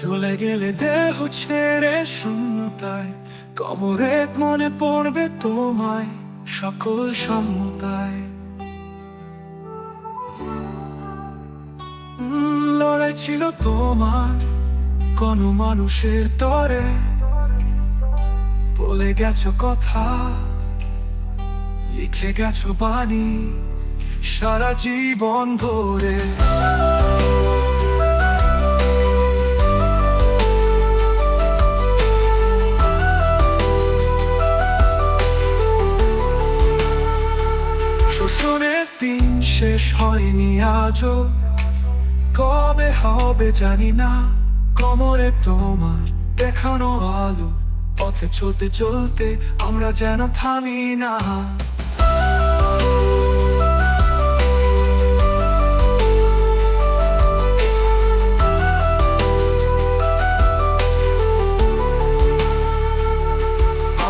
চলে গেলে দেহ ছেড়ে শূন্যতায়, কবরে মনে পড়বে তোমায় সকল সম্মতায়। লড়াই ছিল তোমার কোন মানুষের তরে, বলে গেছো কথা, লিখে গেছো বাণী সারা জীবন ধরে। শোষণের দিন শেষ হয়নি আজও, কবে হবে জানি না। কোমরে তোমার দেখানো আলো, পথে চলতে চলতে আমরা যেন থামি না।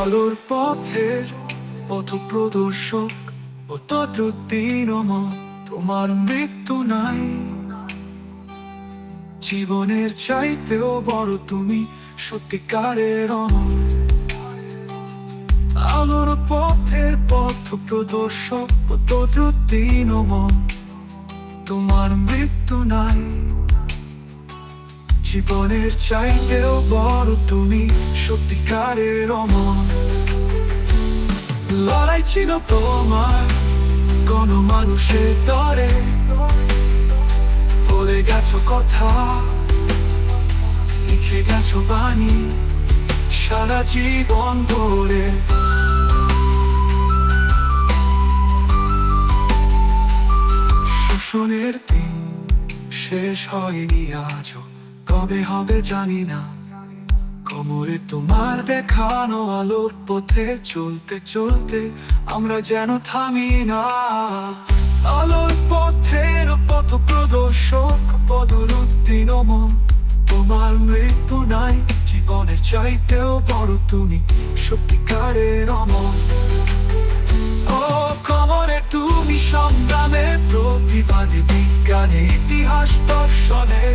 আলোর পথের পথ প্রদর্শক ও ততদিন তোমার মৃত্যু নাই। জীবনের চাইতেও বড় তুমি সত্যিকারের অমর। আলোর পথের পথ প্রদর্শক ও ততদিন তোমার মৃত্যু নাই। জীবনের চাইতেও বড় তুমি সত্যিকারের অমর। লড়াই ছিল তোমার কোন মানুষের তরে, বলে গেছো কথা, লিখে গেছো বাণী সারা জীবন ধরে। শোষণের দিন শেষ হয়নি আজও, কবে হবে জানি না। কোমরে তোমার দেখানো আলোর পথে চলতে চলতে আমরা যেন থামি না। আলোর পথের পথ প্রদর্শক বদরুদ্দিন তোমার মৃত্যু নাই। জীবনের চাইতেও বড় তুমি সত্যিকারের অমর। ও কোমরে তুমি সংগ্রামে প্রতিবাদী, বিজ্ঞানে ইতিহাস দর্শনে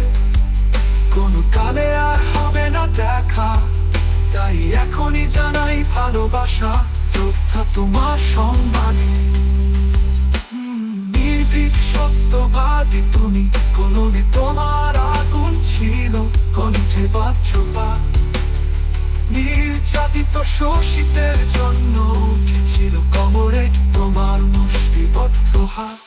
কোন কালে আর হবে না দেখা। তাই এখনই জানাই ভালোবাসা, শ্রদ্ধা তোমার সম্মানে। নির্ভীক সত্যবাদী তুমি, কলমে তোমার আগুন ছিল, কণ্ঠে বাচ্চা নির্যাতিত শোষিতের জন্য উঠেছিল কোমরে তোমার মুষ্টিবদ্ধ হাত।